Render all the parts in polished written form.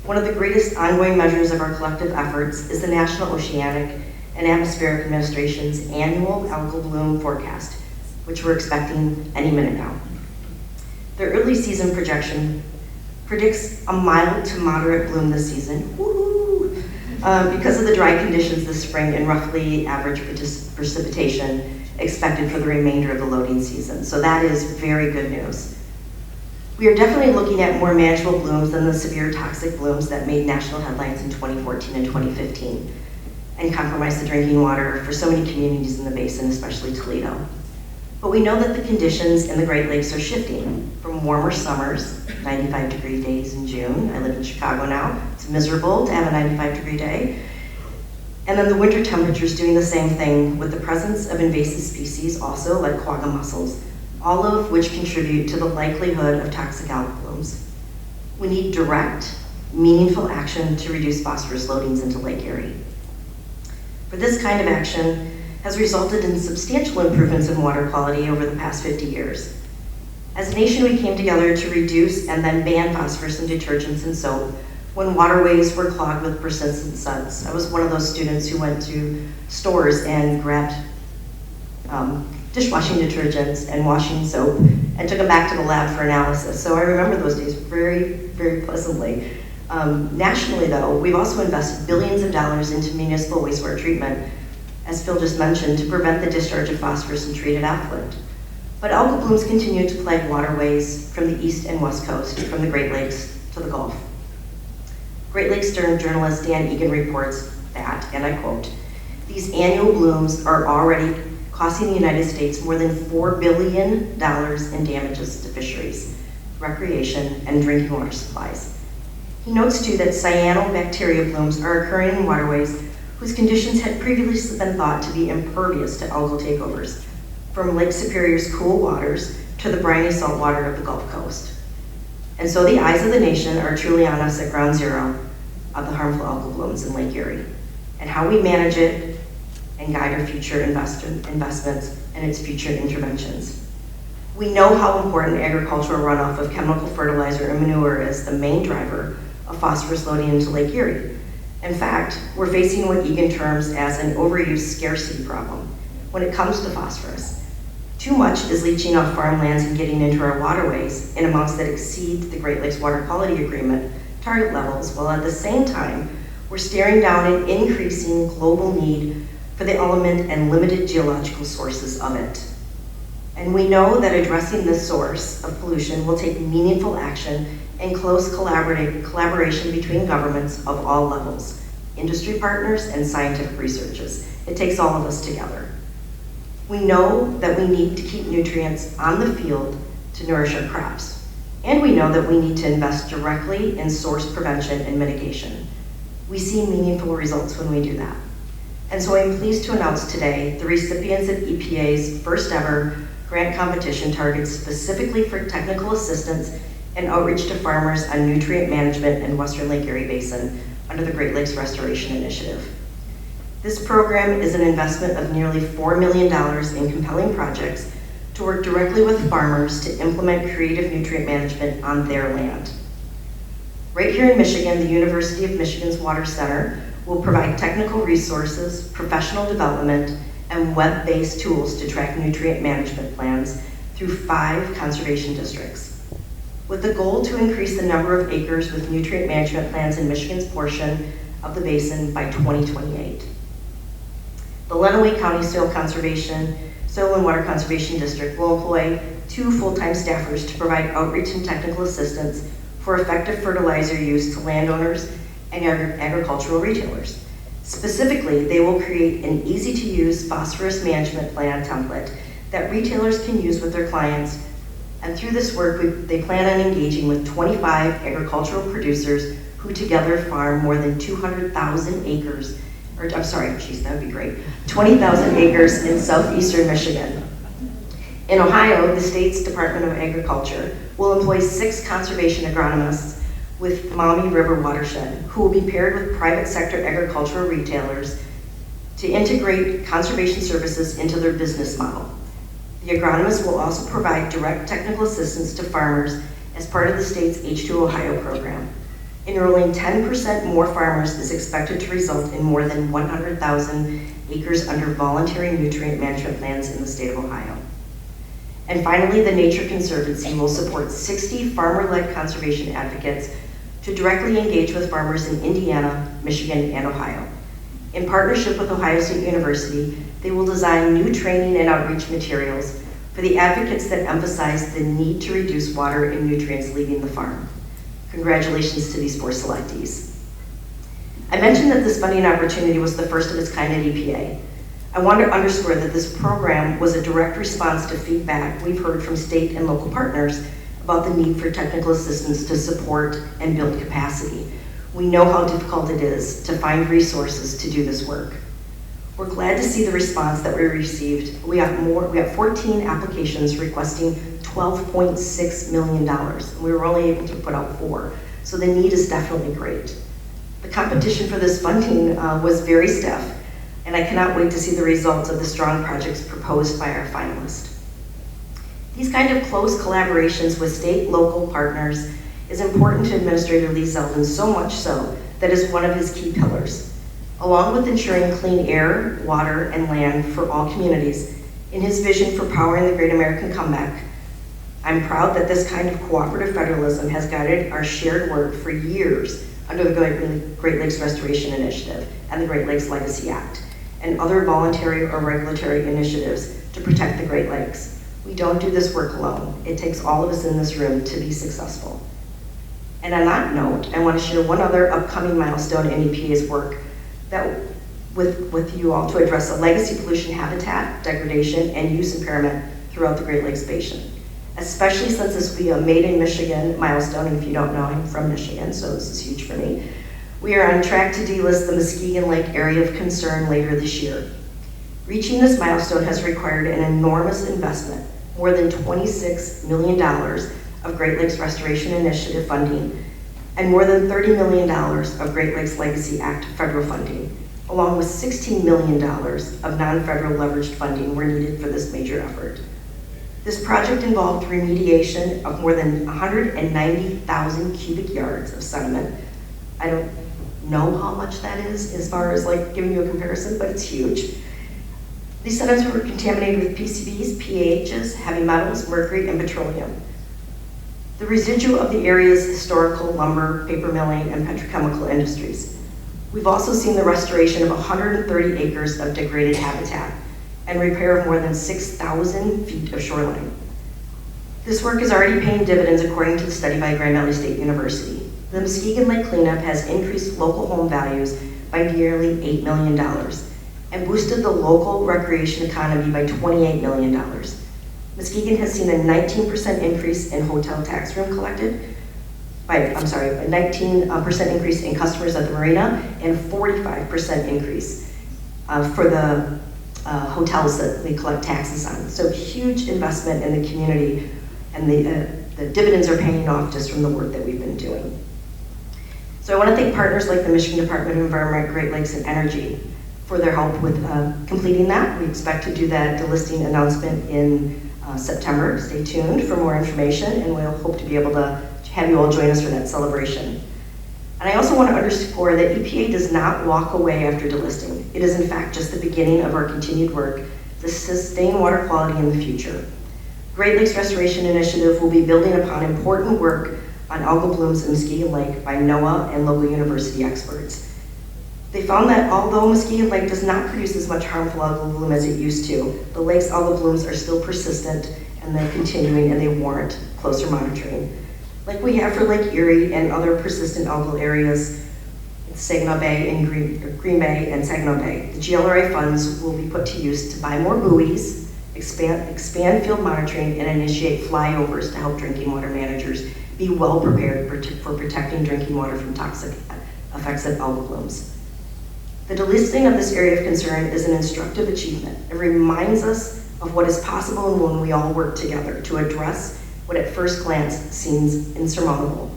One of the greatest ongoing measures of our collective efforts is the National Oceanic and Atmospheric Administration's annual algal bloom forecast, which we're expecting any minute now. The early season projection predicts a mild to moderate bloom this season, because of the dry conditions this spring and roughly average precipitation expected for the remainder of the loading season. So that is very good news. We are definitely looking at more manageable blooms than the severe toxic blooms that made national headlines in 2014 and 2015 and compromised the drinking water for so many communities in the basin, especially Toledo. But we know that the conditions in the Great Lakes are shifting from warmer summers, 95-degree days in June. I live in Chicago now. It's miserable to have a 95-degree day. And then the winter temperatures doing the same thing with the presence of invasive species also, like quagga mussels, all of which contribute to the likelihood of toxic algal blooms. We need direct, meaningful action to reduce phosphorus loadings into Lake Erie. For this kind of action has resulted in substantial improvements in water quality over the past 50 years. As a nation, we came together to reduce and then ban phosphorus in detergents and soap when waterways were clogged with persistent suds. I was one of those students who went to stores and grabbed dishwashing detergents and washing soap and took them back to the lab for analysis. So I remember those days very, very pleasantly. Nationally though, we've also invested billions of dollars into municipal wastewater treatment, as Phil just mentioned, to prevent the discharge of phosphorus in treated effluent. But algal blooms continue to plague waterways from the east and west coast, from the Great Lakes to the Gulf. Great Lakes journalist Dan Egan reports that, and I quote, "These annual blooms are already costing the United States more than $4 billion in damages to fisheries, recreation, and drinking water supplies." He notes too that cyanobacteria blooms are occurring in waterways whose conditions had previously been thought to be impervious to algal takeovers, from Lake Superior's cool waters to the briny salt water of the Gulf Coast. And so the eyes of the nation are truly on us at ground zero of the harmful algal blooms in Lake Erie, and how we manage it and guide our future investments and its future interventions. We know how important agricultural runoff of chemical fertilizer and manure is the main driver of phosphorus loading into Lake Erie. In fact, we're facing what Egan terms as an overuse scarcity problem when it comes to phosphorus. Too much is leaching off farmlands and getting into our waterways in amounts that exceed the Great Lakes Water Quality Agreement target levels, while at the same time, we're staring down an increasing global need for the element and limited geological sources of it. And we know that addressing this source of pollution will take meaningful action and close collaboration between governments of all levels, industry partners and scientific researchers. It takes all of us together. We know that we need to keep nutrients on the field to nourish our crops. And we know that we need to invest directly in source prevention and mitigation. We see meaningful results when we do that. And so I'm pleased to announce today the recipients of EPA's first ever grant competition targets specifically for technical assistance and outreach to farmers on nutrient management in Western Lake Erie Basin under the Great Lakes Restoration Initiative. This program is an investment of nearly $4 million in compelling projects to work directly with farmers to implement creative nutrient management on their land. Right here in Michigan, the University of Michigan's Water Center will provide technical resources, professional development, and web-based tools to track nutrient management plans through 5 conservation districts, with the goal to increase the number of acres with nutrient management plans in Michigan's portion of the basin by 2028. The Lenawee County Soil and Water Conservation District will employ 2 full-time staffers to provide outreach and technical assistance for effective fertilizer use to landowners and agricultural retailers. Specifically, they will create an easy-to-use phosphorus management plan template that retailers can use with their clients. And through this work, they plan on engaging with 25 agricultural producers who together farm more than 200,000 acres, or I'm sorry, geez, that would be great, 20,000 acres in southeastern Michigan. In Ohio, the state's Department of Agriculture will employ 6 conservation agronomists with Maumee River Watershed, who will be paired with private sector agricultural retailers to integrate conservation services into their business model. The agronomists will also provide direct technical assistance to farmers as part of the state's H2 Ohio program. Enrolling 10% more farmers is expected to result in more than 100,000 acres under voluntary nutrient management plans in the state of Ohio. And finally, the Nature Conservancy will support 60 farmer-led conservation advocates to directly engage with farmers in Indiana, Michigan, and Ohio. In partnership with Ohio State University, they will design new training and outreach materials for the advocates that emphasize the need to reduce water and nutrients leaving the farm. Congratulations to these 4 selectees. I mentioned that this funding opportunity was the first of its kind at EPA. I want to underscore that this program was a direct response to feedback we've heard from state and local partners about the need for technical assistance to support and build capacity. We know how difficult it is to find resources to do this work. We're glad to see the response that we received. We have 14 applications requesting $12.6 million. We were only able to put out 4, so the need is definitely great. The competition for this funding was very stiff, and I cannot wait to see the results of the strong projects proposed by our finalists. These kind of close collaborations with state, local partners is important to Administrator Lee Zeldin, so much so that is one of his key pillars. Along with ensuring clean air, water, and land for all communities, in his vision for powering the Great American Comeback, I'm proud that this kind of cooperative federalism has guided our shared work for years under the Great Lakes Restoration Initiative and the Great Lakes Legacy Act, and other voluntary or regulatory initiatives to protect the Great Lakes. We don't do this work alone. It takes all of us in this room to be successful. And on that note, I want to share one other upcoming milestone in EPA's work with you all to address the legacy pollution habitat, degradation, and use impairment throughout the Great Lakes Basin. Especially since this will be a Made in Michigan milestone, and if you don't know, I'm from Michigan, so this is huge for me. We are on track to delist the Muskegon Lake Area of Concern later this year. Reaching this milestone has required an enormous investment, more than $26 million of Great Lakes Restoration Initiative funding, and more than $30 million of Great Lakes Legacy Act federal funding, along with $16 million of non-federal leveraged funding were needed for this major effort. This project involved remediation of more than 190,000 cubic yards of sediment. I don't know how much that is as far as like giving you a comparison, but it's huge. These sediments were contaminated with PCBs, PAHs, heavy metals, mercury, and petroleum. The residue of the area's historical lumber, paper milling, and petrochemical industries. We've also seen the restoration of 130 acres of degraded habitat and repair of more than 6,000 feet of shoreline. This work is already paying dividends according to the study by Grand Valley State University. The Muskegon Lake cleanup has increased local home values by nearly $8 million and boosted the local recreation economy by $28 million. Muskegon has seen a 19% increase in hotel tax room collected, a 19% increase in customers at the marina, and 45% increase for the hotels that we collect taxes on. So huge investment in the community, and the dividends are paying off just from the work that we've been doing. So I want to thank partners like the Michigan Department of Environment, Great Lakes, and Energy for their help with completing that. We expect to do that delisting announcement in September. Stay tuned for more information, and we'll hope to be able to have you all join us for that celebration. And I also want to underscore that EPA does not walk away after delisting. It is in fact just the beginning of our continued work to sustain water quality in the future. Great Lakes Restoration Initiative will be building upon important work on algal blooms in Muskegon Lake by NOAA and local university experts. They found that although Muskegon Lake does not produce as much harmful algal bloom as it used to, the lake's algal blooms are still persistent, and they're continuing, and they warrant closer monitoring. Like we have for Lake Erie and other persistent algal areas, Saginaw Bay and Green Bay and Saginaw Bay. The GLRA funds will be put to use to buy more buoys, expand field monitoring, and initiate flyovers to help drinking water managers be well prepared for protecting drinking water from toxic effects of algal blooms. The delisting of this area of concern is an instructive achievement. It reminds us of what is possible when we all work together to address what at first glance seems insurmountable.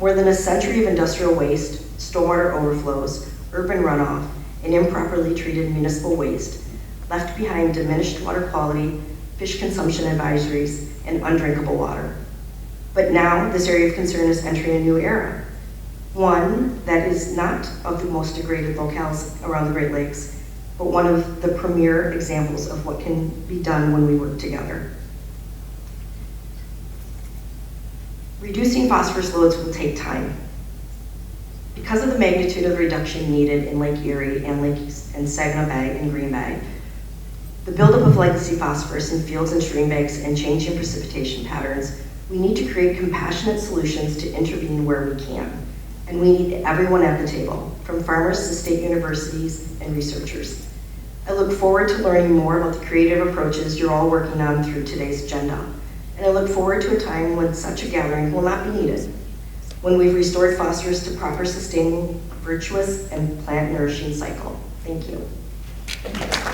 More than a century of industrial waste, stormwater overflows, urban runoff, and improperly treated municipal waste left behind diminished water quality, fish consumption advisories, and undrinkable water. But now this area of concern is entering a new era. One that is not of the most degraded locales around the Great Lakes, but one of the premier examples of what can be done when we work together. Reducing phosphorus loads will take time. Because of the magnitude of the reduction needed in Lake Erie and Saginaw Bay and Green Bay, the buildup of legacy phosphorus in fields and stream banks and changing precipitation patterns, we need to create compassionate solutions to intervene where we can. And we need everyone at the table, from farmers to state universities and researchers. I look forward to learning more about the creative approaches you're all working on through today's agenda. And I look forward to a time when such a gathering will not be needed, when we've restored phosphorus to proper, sustainable, virtuous, and plant-nourishing cycle. Thank you.